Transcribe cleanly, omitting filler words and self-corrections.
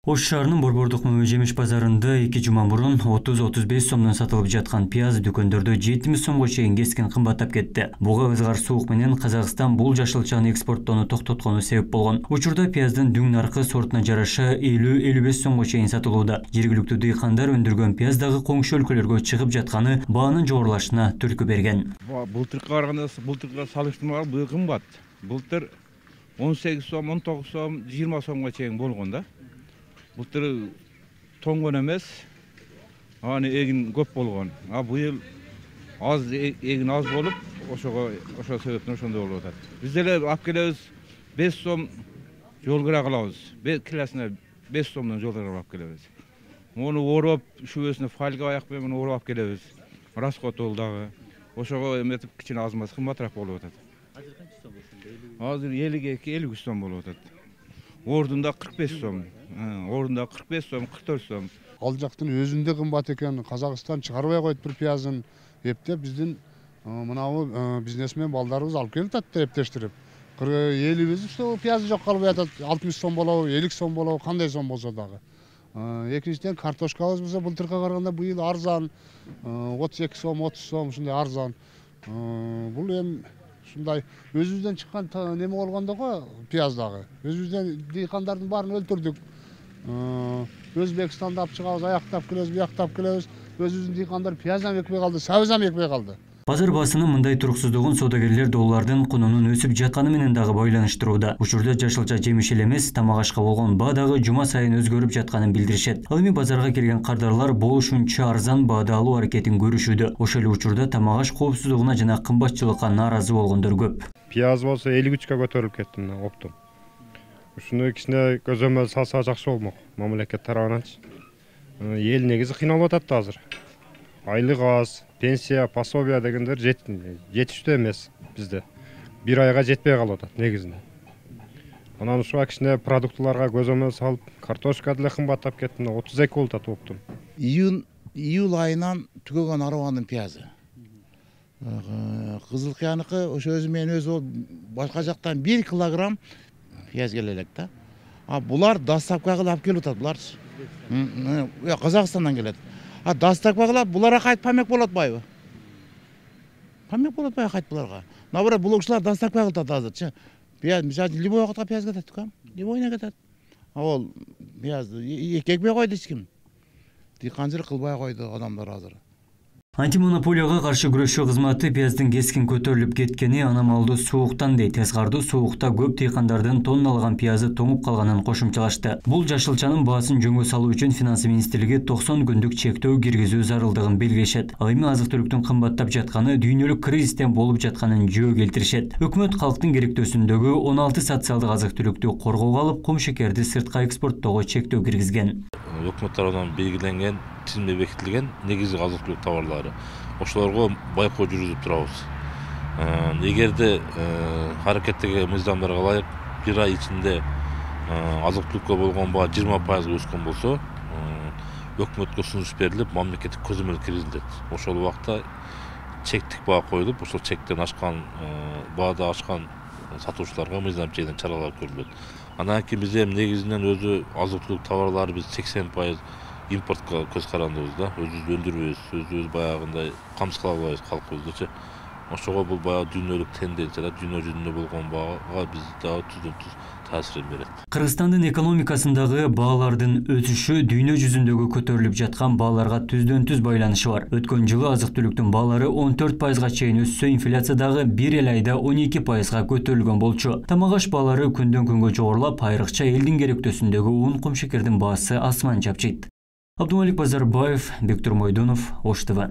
Ош шаарынын Борбордук мөмө жемиш базарында 2 жума мурун 30-35 сомдон сатылып жаткан пияз дүкөндөрдө 70 сомго чейин кескен кымбаттап кетти. Буга ызгар суук менен Казакстан бул жашылчаны экспорттоону токтоткону себеп болгон. Учурда пияздын дүң наркы сортуна жараша 50-55 сомго чейин сатылууда. Жергиликтүү дыйкандар өндүргөн пияз дагы коңшу өлкөлөргө чыгып жатканы баанын жогорулашына түрткү берген. Былтыркыга караганда былтыркыга салыштырмага бул кымбат. Былтыр 18 сом, 19 сом, 20 сомго чейин болгон да. Былтыр тоңгон эмес, аны эгин көп болгон. Быйыл аз эгин аз болуп, ошо себептен ошондой болуп атат. Биз деле алып келебиз 5 сом жол кыра кылабыз. Килесине 5 сомдон жол кыра алып келебиз. Муну ороп, шүбөсүнө фольга аяк менен ороп алып келебиз. Расход ол дагы. Ошого эметип кичине аз-маз кымбатыраак болуп атат. Азыр канча сом ошондо? Азыр 52-53 сом болуп атат. Ордунда 45 сом, ордунда 45 сом, 44 сом. Ал жактын өзүндө кымбат экен, Казакстан чыгарбай койт бир пиязын эптеп биздин мынабу бизнесмен балдарыбыз алып келип атат деп эптештирип. 50 сом пиязы жок калбай атат, 60 сом болобу, 50 сом болобу, кандай сом болсо дагы. Экинчиден картошкабыз болсо былтыркыга караганда быйыл арзан, 32 сом, 30 сом ушундай арзан. Бул эми ушундай өзүбүздөн чыккан неме болгондо го пияз дагы. Өзүбүздөн дыйкандардын баарын өлтүрдүк. Өзбекстанда алып чыгабыз, аяктап келебиз, бияктап келебиз. Өзүбүздүн дыйкандар пияздам экпей калды, сабыздам экпей калды. Базар баасынын мындай туруксуздугун саудагерлер доллардын кунунун өсүп жатканы менен дагы байланыштырууда. Учурда жашылча жемиш эле эмес, тамак ашка болгон баа дагы жума сайын өзгөрүп жатканын билдиришет. Ал эми базарга келген кардарлар болушунча арзан баада алуу аракетин көрүшүүдө. Ошол эле учурда тамак аш коопсуздугуна жана кымбатчылыкка нааразы болгондор көп. Пияз болсо 53 көтөрүлүп кетти мына оптом. Ушуну кичине көзөмөл салса жакшы болмок мамлекет тарабынан. Эл негизи кыйналып атат азыр. Айлык аз, пенсия, пособия дегендер жетиштүү эмес бизде. Бир айга жетпей калып атат негизинде. Анан ушуга кичине продуктыларга көзөмөл салып, картошка деле кымбаттап кетти, 32 болуп атат оптом. Июль айынан түгөгөн арбанын пиязы. Кызыл кыяныкы ошо өзү менен өзү башка жактан 1 килограмм пияз келе элек да. Булар доставка кылып алып келип атат буларчы. Казакстандан келет. Доставка кылып буларга кайтып памек болот байбы? Памек болот байбы кайтып буларга. Наоборот, бул ушулар доставка кылып атат азырчы. Пияз, мисалы, любой вакытка пияз кетет да. Любойна кетет. Ал пиязды экпей койду эч ким. Дыйканчылык кылбай койду адамдар азыр. Антимонополияга каршы күрөшүү кызматы пияздын кескин көтөрүлүп кеткени аномалдуу сууктан дейт. Тескардуу суукта көп дыйкандардын тонналаган пиязы тоңуп калганын кошумчалашты. Бул жашылчанын баасын жөнгө салуу үчүн Финанс министрлиги 90 күндүк чектөө киргизүү зарылдыгын белгилешет. Ал эми азык-түлүктүн кымбаттап жатканы дүйнөлүк кризистен болуп жатканын жөө келтиришет. Өкмөт калктын керектөөсүндөгү 16 социалдык азык-түлүктү коргоого алып, кум шекерди сыртка экспорттоого чектөө киргизген. Өкмөт тарабынан белгиленген, тизме бекитилген негизи азык-түлүк товарлары. Ошолорго байкоо жүргүзүп турабыз. Эгерде аракеттеги мыйзамдарга ылайык бир ай ичинде азык-түлүккө болгон баа 20% өскөн болсо, өкмөткө сунуш берилип, мамлекеттик көзөмөл киргизилет. Ошол убакта чектик баа коюлуп, ошол чектен ашкан баада ашкан сатуучуларга мыйзам чегинен чаралар көрүлөт. Анан кийин биз эми негизинен өзү азык-түлүк товарлары биз 80% импортко көз карандыбыз да. Өзүбүз өндүрбөйбүз, өзүбүз баягындай камсыз кыла албайбыз калкыбыздычы. Ошого бул баягы дүйнөлүк тенденция, дүйнө жүзүндө болгон баага биз дагы түздөн-түз таасирин берет. Кыргызстандын экономикасындагы баалардын өсүшү дүйнө жүзүндөгү көтөрүлүп жаткан бааларга түздөн-түз байланышы бар. Өткөн жылы азык-түлүктүн баалары 14%га чейин өссө, инфляция дагы бир эле айда 12%га көтөрүлгөн болчу. Тамак аш баалары күндөн-күнгө жогорулап, айрыкча элдин керектөөсүндөгү ун, кумшекердин баасы асман чапчыйт. Абдумалик Базарбаев, Бектур Мойдонов, Ош ТВ.